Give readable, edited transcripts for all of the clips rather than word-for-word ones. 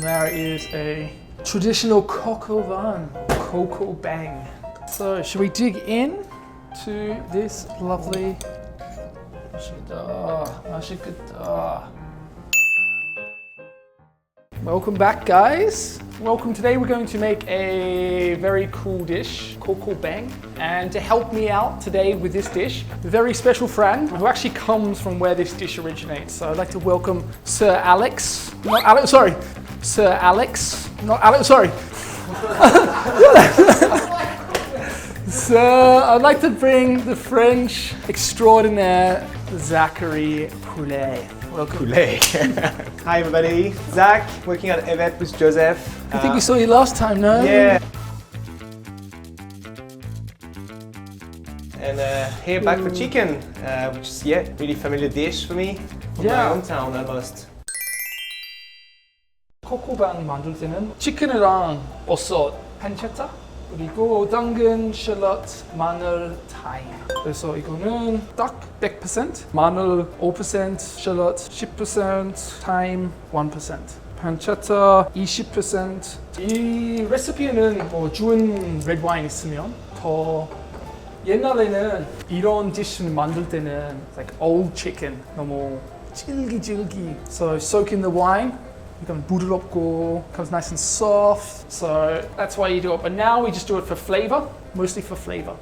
There is a traditional cocoa bang. So should we dig in to this lovely 맛있겠다. Welcome back, guys. Welcome. Today we're going to make a very cool dish, 코코뱅. And to help me out today with this dish, a very special friend who actually comes from where this dish originates. So I'd like to welcome Sir Alex. Not Alex, sorry. Sir Alex. Not Alex, sorry. So I'd like to bring the French extraordinaire, Zachary Poulet. Welcome. Poulet. Hi everybody, Zach, working at Evet with Joseph. I think we saw you last time, no? Yeah. And here back for chicken, which is really familiar dish for me from my hometown almost. 코코뱅 만들 때는 치킨이랑 버섯, 판체타, 그리고 당근, 샬롯, 마늘, 타임. 그래서 이거는 딱 100%, 마늘 5%, 샬롯 10%, 타임 1%, 판체타 20%. 이 레시피에는 뭐 좋은 레드와인 있으면 더. 옛날에는 이런 디쉬를 만들 때는 like old chicken, 너무 질기질기. So soak in the wine. Become 부드럽고, becomes nice and soft. So that's why you do it. But now we just do it for flavor, mostly for flavor.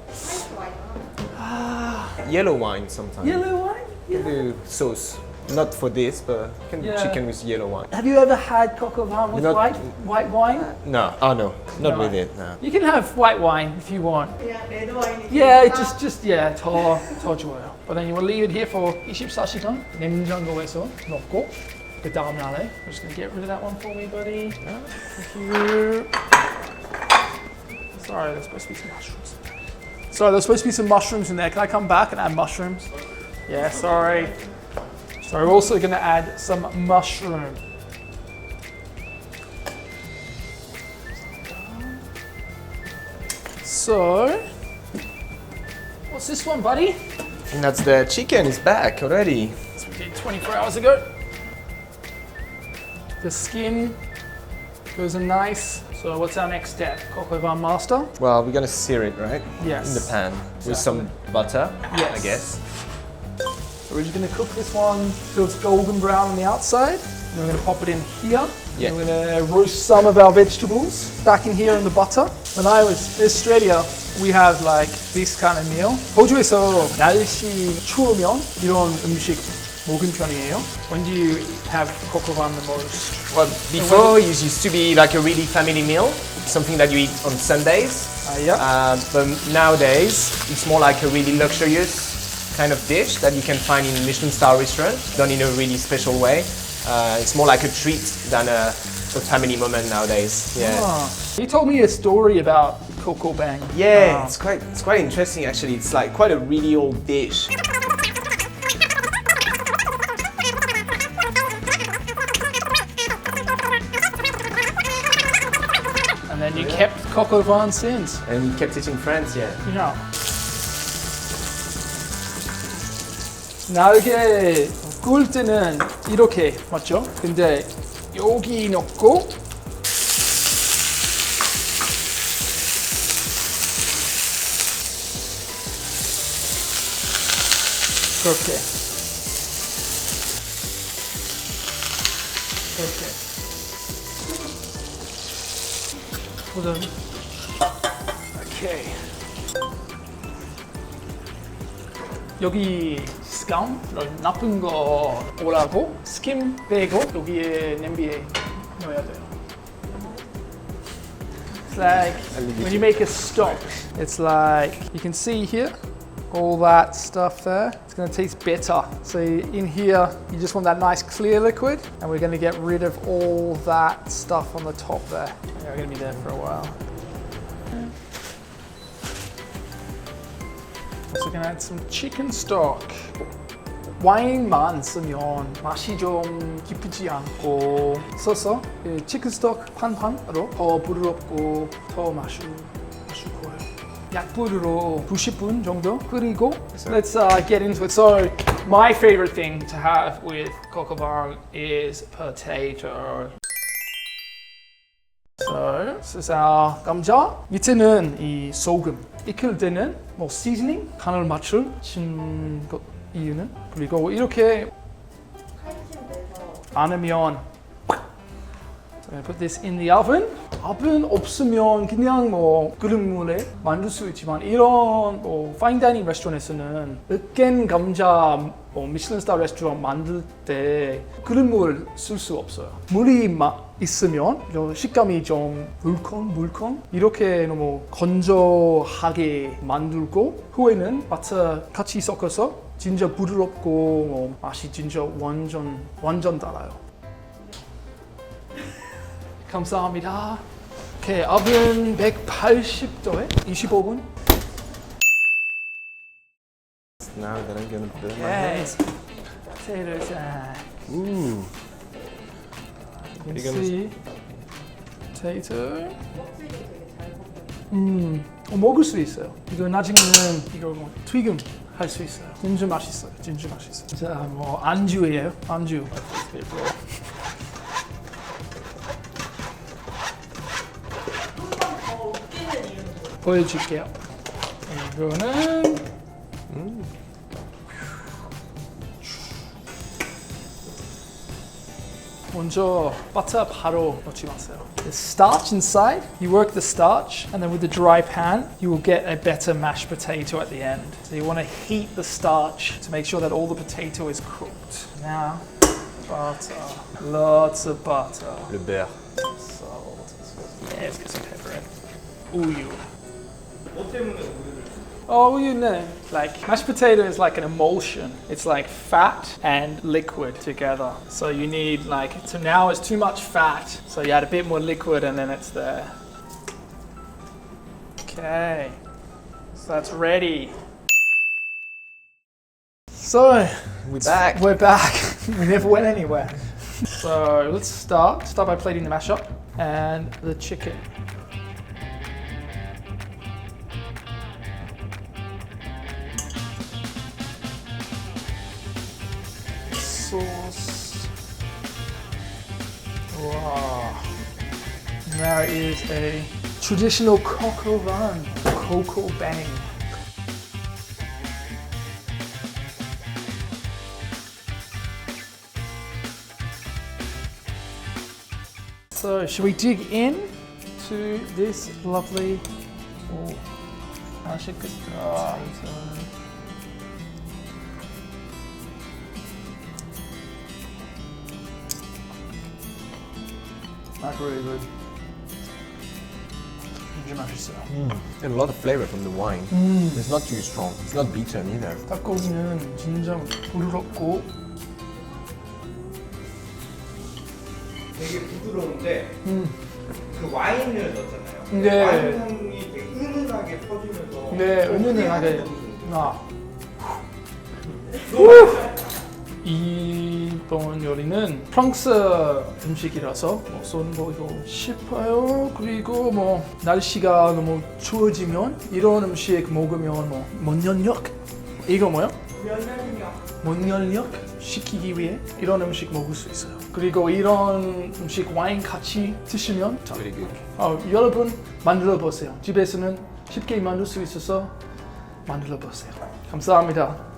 Yellow wine sometimes. Yellow wine? You can do sauce. Not for this, but you can do chicken with yellow wine. Have you ever had cocoa with white wine? No, not with it. No. You can have white wine if you want. Yeah, 레드와인. Yeah, 더 좋아요. But then you will leave it here for 24시간. 냉장고에서 넣고. 그 다음 날에. I'm just gonna get rid of that one for me, buddy. Thank you. Sorry, there's supposed to be some mushrooms. Sorry, there's supposed to be some mushrooms in there. Can I come back and add mushrooms? Yeah, sorry. So we're also gonna add some mushroom. So, what's this one, buddy? And that's the chicken is back already. This we did 24 hours ago. The skin goes in nice. So what's our next step? Cocoa master? Well, we're gonna sear it, right? Yes. In the pan with some butter, Yes. I guess. So we're just gonna cook this one till it's golden brown on the outside. And we're gonna pop it in here. Yeah. And we're gonna roast some of our vegetables back in here in the butter. When I was in Australia, we have like this kind of meal. 호주에서 날씨 추우면 이런 음식 먹은 편이에요. When do you have cocoa the most? Well, before it used to be like a really family meal, something that you eat on Sundays. But nowadays, it's more like a really luxurious kind of dish that you can find in Michelin star restaurant, done in a really special way. It's more like a treat than a family moment nowadays. Yeah. You told me a story about cocoa. Yeah, it's quite interesting actually. It's like quite a really old dish. And then you kept cocoa since. And we kept it in France, yeah. Yeah. 날개 구울 때는 이렇게 맞죠? 근데 여기 넣고 그렇게 오케이. 여기 스캄, 나쁜 거 오라고 스킨 빼고 여기에 냄비에 넣어야 돼요. It's like when you make a stock, it's like you can see here all that stuff there. It's going to taste bitter. So in here, you just want that nice clear liquid, and we're going to get rid of all that stuff on the top there. Yeah, we're going to be there for a while. So we're going to add some chicken stock. 와인만 쓰면 맛이 좀 깊지 않고 써서 치킨 스톡 판으로 더 부드럽고 더 맛있고요. 약불으로 90분 정도 끓이고 let's get into it. So my favorite thing to have with cocoa is potato. 자, 감자. 밑에는 이 소금. 익힐 때는 뭐 시즈닝, 간을 맞출 것 이유는 그리고 이렇게 안 하면 So I put this in the oven. 오븐 없으면 그냥 뭐 끓는 물에 만들 수 있지만 이런 뭐 파인다이닝 레스토랑에서는 으깬 감자 뭐 미슐린 스타 레스토랑 만들 때 끓는 물 쓸 수 없어요. 물이 있으면 식감이 좀 물컹물컹 이렇게 너무 건조하게 만들고 후에는 바터 같이 섞어서 진짜 부드럽고 뭐 맛이 진짜 완전 달아요. 감사합니다. 오케이, 오븐 180도에 25분. Now that I'm gonna burn my Okay. hands. Potato time. Ooh. You You're can gonna- see potato. 먹을 수 있어요. 이거 나중에는 이거 뭐 튀김 할 수 있어요. 진짜 맛있어요. 진짜 맛있어요. 자, 뭐 안주예요. 안주. 보여줄게요. 이거는 먼저 버터 바로 넣지 마세요. The starch inside, you work the starch, and then with the dry pan, you will get a better mashed potato at the end. So you want to heat the starch to make sure that all the potato is cooked. Now, butter, lots of butter. Le beurre. Salt. Yeah, let's get some pepper in. 우유. Oh, you know, like mashed potato is like an emulsion. It's like fat and liquid together. So you need like, so now it's too much fat. So you add a bit more liquid and then it's there. Okay, so that's ready. So, We're back. we're back. We never went anywhere. So let's start by plating the mash up and the chicken. Sauce. Wow. There is a traditional coco뱅. So, should we dig in to this lovely potato? That's really good. 진짜 맛있어요. And a lot of flavor from the wine. It's not too strong. It's not bitter either. 닭고기는 진짜 부드럽고 되게 부드러운데 그 와인을 넣었잖아요. 네. 와인 향이 되게 은은하게 퍼지면서 네, 은은하게 이번 요리는 프랑스 음식이라서 뭐 손보기도 싶어요. 그리고 뭐 날씨가 너무 추워지면 이런 음식 먹으면 뭐 면역력 이거 뭐요? 면역력 시키기 위해 이런 음식 먹을 수 있어요. 그리고 이런 음식 와인 같이 드시면 Very good. 여러분 만들어 보세요. 집에서는 쉽게 만들 수 있어서 만들어 보세요. 감사합니다.